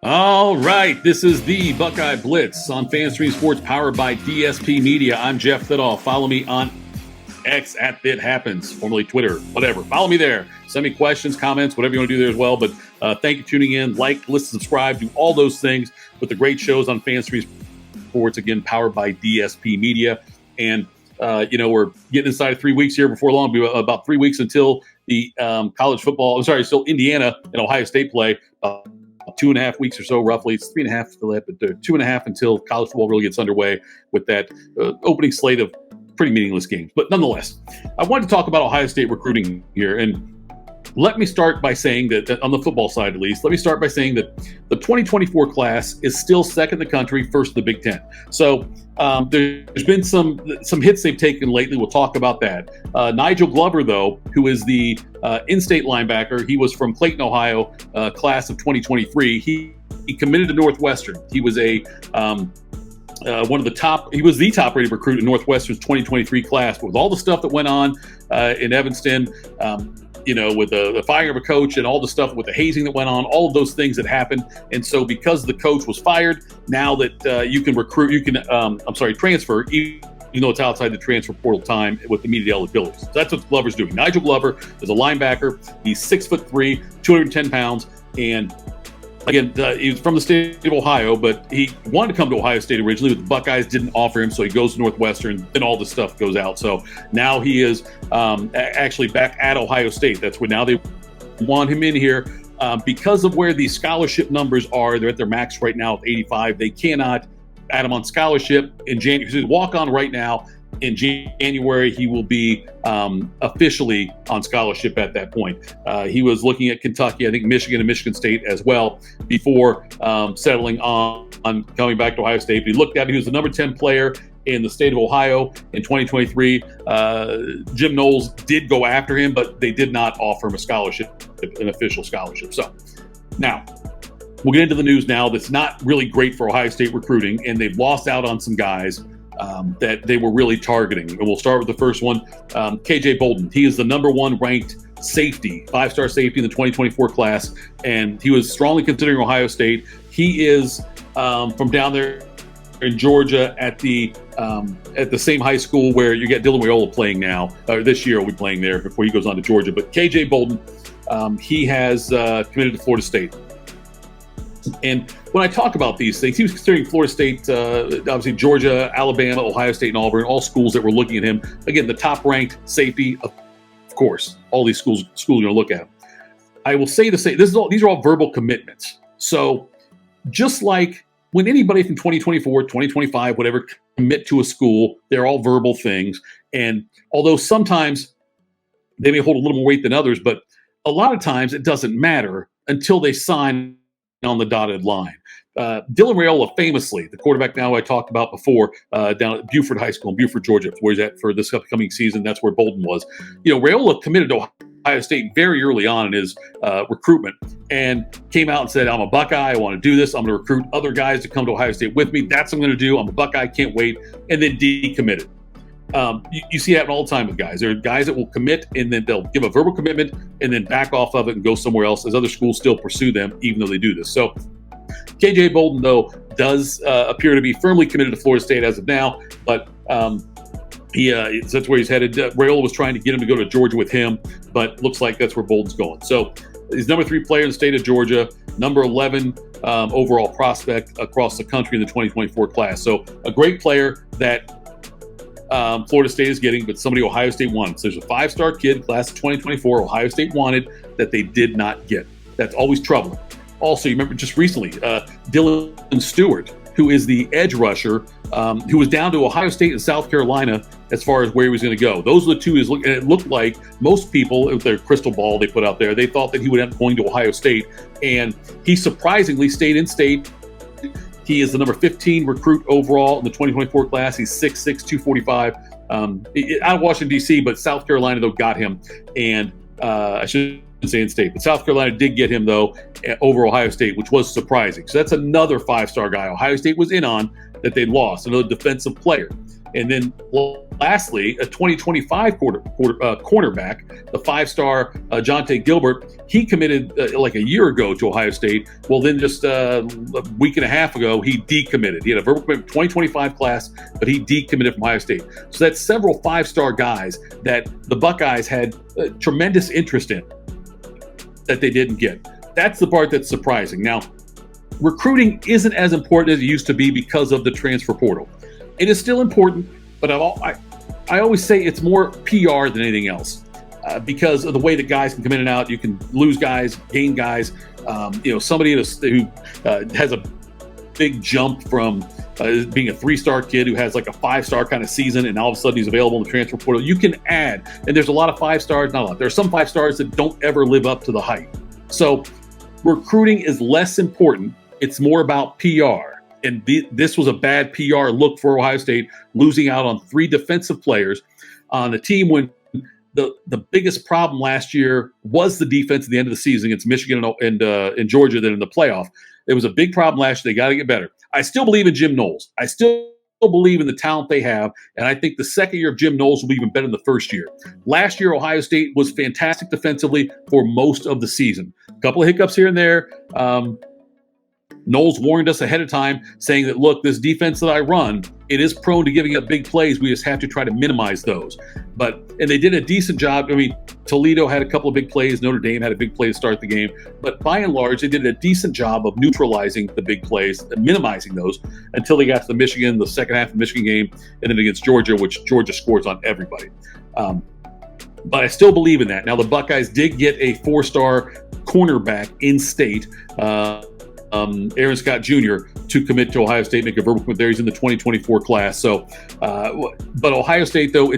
All right, this is the Buckeye Blitz on FanStream Sports, powered by DSP Media. I'm Jeff Thidahl. Follow me on X at @BitHappens, formerly Twitter, whatever. Follow me there. Send me questions, comments, whatever you want to do there as well. But thank you for tuning in. Like, listen, subscribe, do all those things with the great shows on FanStream Sports, again, powered by DSP Media. And, we're getting inside of 3 weeks here before long. It'll be about 3 weeks until the college football, still Indiana and Ohio State play. 2.5 weeks or so, roughly. It's 3.5 to that, but 2.5 until college football really gets underway with that opening slate of pretty meaningless games. But nonetheless, I wanted to talk about Ohio State recruiting here. And let me start by saying that, on the football side at least, the 2024 class is still second in the country, first in the Big Ten. So there's been some hits they've taken lately. We'll talk about that. Nigel Glover, though, who is the in-state linebacker, he was from Clayton, Ohio, class of 2023. He committed to Northwestern. He was he was the top rated recruit in Northwestern's 2023 class. But with all the stuff that went on in Evanston, with the firing of a coach and all the stuff with the hazing that went on, all of those things that happened. And so because the coach was fired, now that you can transfer, even though it's outside the transfer portal time with immediate eligibility. So that's what Glover's doing. Nigel Glover is a linebacker. He's 6'3", 210 pounds. And again, he was from the state of Ohio, but he wanted to come to Ohio State originally, but the Buckeyes didn't offer him, so he goes to Northwestern. Then all this stuff goes out. So now he is actually back at Ohio State. That's where now they want him in here because of where the scholarship numbers are. They're at their max right now at 85. They cannot add him on scholarship in January. He's walk on right now. In January, he will be officially on scholarship at that point. He was looking at Kentucky, I think Michigan and Michigan State as well, before settling on coming back to Ohio State. But he looked at it. He was the number 10 player in the state of Ohio in 2023. Jim Knowles did go after him, but they did not offer him a scholarship, an official scholarship. So now we'll get into the news now that's not really great for Ohio State recruiting, and they've lost out on some guys that they were really targeting. And we'll start with the first one, KJ Bolden. He is the number 1 ranked safety, 5-star safety in the 2024 class, and he was strongly considering Ohio State. He is from down there in Georgia at the same high school where you get Dylan Raiola playing now. This year will be playing there before he goes on to Georgia. But KJ Bolden, he has committed to Florida State. And when I talk about these things, he was considering Florida State, obviously Georgia, Alabama, Ohio State, and Auburn, all schools that were looking at him. Again, the top-ranked safety, of course, all these schools are going to look at him. I will say these are all verbal commitments. So just like when anybody from 2024, 2025, whatever, commit to a school, they're all verbal things. And although sometimes they may hold a little more weight than others, but a lot of times it doesn't matter until they sign on the dotted line. Dylan Raiola, famously, the quarterback now I talked about before, down at Buford High School in Buford, Georgia, where he's at for this upcoming season. That's where Bolden was. Raiola committed to Ohio State very early on in his recruitment and came out and said, I'm a Buckeye. I want to do this. I'm going to recruit other guys to come to Ohio State with me. That's what I'm going to do. I'm a Buckeye. Can't wait. And then decommitted. You see that all the time with guys. There are guys that will commit and then they'll give a verbal commitment and then back off of it and go somewhere else as other schools still pursue them even though they do this. So KJ Bolden, though, does appear to be firmly committed to Florida State as of now, but that's where he's headed. Raiola was trying to get him to go to Georgia with him, but looks like that's where Bolden's going. So he's number 3 player in the state of Georgia, number 11 overall prospect across the country in the 2024 class. So a great player that Florida State is getting, but somebody Ohio State wanted. So there's a 5-star kid, class of 2024, Ohio State wanted, that they did not get. That's always troubling. Also, you remember just recently, Dylan Stewart, who is the edge rusher, who was down to Ohio State and South Carolina as far as where he was going to go. Those are the two. And it looked like most people, with their crystal ball they put out there, they thought that he would end up going to Ohio State. And he surprisingly stayed in state. He is the number 15 recruit overall in the 2024 class. He's 6'6", 245, out of Washington, D.C., but South Carolina, though, got him. And I shouldn't say in state, but South Carolina did get him, though, over Ohio State, which was surprising. So that's another 5-star guy Ohio State was in on that they lost, another defensive player. And then lastly, a 2025 cornerback, the 5-star Jonte Gilbert, he committed like a year ago to Ohio State. Well, then just a week and a half ago, he decommitted. He had a verbal commitment 2025 class, but he decommitted from Ohio State. So that's several 5-star guys that the Buckeyes had tremendous interest in that they didn't get. That's the part that's surprising. Now, recruiting isn't as important as it used to be because of the transfer portal. It is still important, but I always say it's more PR than anything else because of the way that guys can come in and out. You can lose guys, gain guys. Somebody who has a big jump from being a 3-star kid who has like a 5-star kind of season, and all of a sudden he's available in the transfer portal. You can add, and there's a lot of 5-stars, not a lot. There are some 5-stars that don't ever live up to the hype. So recruiting is less important. It's more about PR. And this was a bad PR look for Ohio State, losing out on 3 defensive players on a team when the biggest problem last year was the defense at the end of the season against Michigan and Georgia, then in the playoff. It was a big problem last year. They got to get better. I still believe in Jim Knowles. I still believe in the talent they have, and I think the second year of Jim Knowles will be even better than the first year. Last year, Ohio State was fantastic defensively for most of the season. A couple of hiccups here and there. Knowles warned us ahead of time, saying that, look, this defense that I run, it is prone to giving up big plays. We just have to try to minimize those. And they did a decent job. I mean, Toledo had a couple of big plays. Notre Dame had a big play to start the game. But by and large, they did a decent job of neutralizing the big plays, minimizing those until they got to the second half of the Michigan game, and then against Georgia, which Georgia scores on everybody. But I still believe in that. Now, the Buckeyes did get a 4-star cornerback in state, Aaron Scott Jr., to commit to Ohio State, make a verbal commitment there. He's in the 2024 class. So, but Ohio State, though,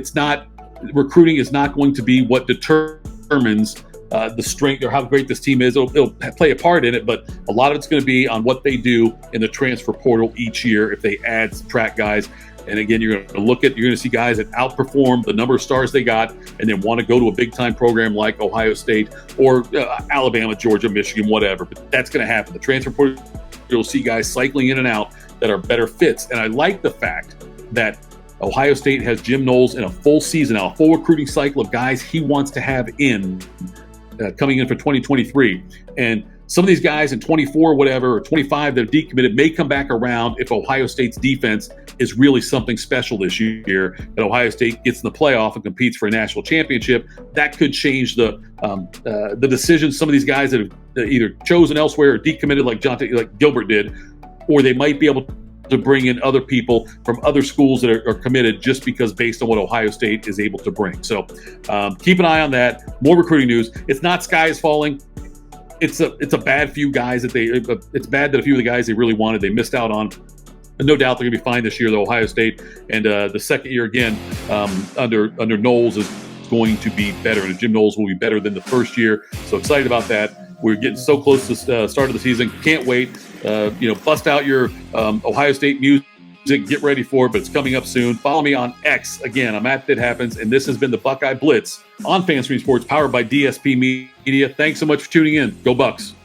recruiting is not going to be what determines the strength or how great this team is. It'll play a part in it, but a lot of it's going to be on what they do in the transfer portal each year if they add, subtract guys. And again, you're going to see guys that outperform the number of stars they got and then want to go to a big-time program like Ohio State or Alabama, Georgia, Michigan, whatever. But that's going to happen. The transfer portal, you'll see guys cycling in and out that are better fits. And I like the fact that Ohio State has Jim Knowles in a full season now, a full recruiting cycle of guys he wants to have coming in for 2023. And some of these guys in 24, whatever, or 25 that are decommitted may come back around if Ohio State's defense is really something special this year, and Ohio State gets in the playoff and competes for a national championship. That could change the decisions. Some of these guys that have either chosen elsewhere or decommitted like Gilbert did, or they might be able to bring in other people from other schools that are committed just because based on what Ohio State is able to bring. So keep an eye on that. More recruiting news. It's not sky is falling. It's a bad few guys it's bad that a few of the guys they really wanted, they missed out on. And no doubt they're going to be fine this year, though. Ohio State, and the second year again under Knowles is going to be better, and Jim Knowles will be better than the first year. So excited about that. We're getting so close to the start of the season. Can't wait. Bust out your Ohio State music. Get ready for it, but it's coming up soon. Follow me on X. Again, I'm at That Happens, and this has been the Buckeye Blitz on FanStream Sports, powered by DSP Media. Thanks so much for tuning in. Go Bucks.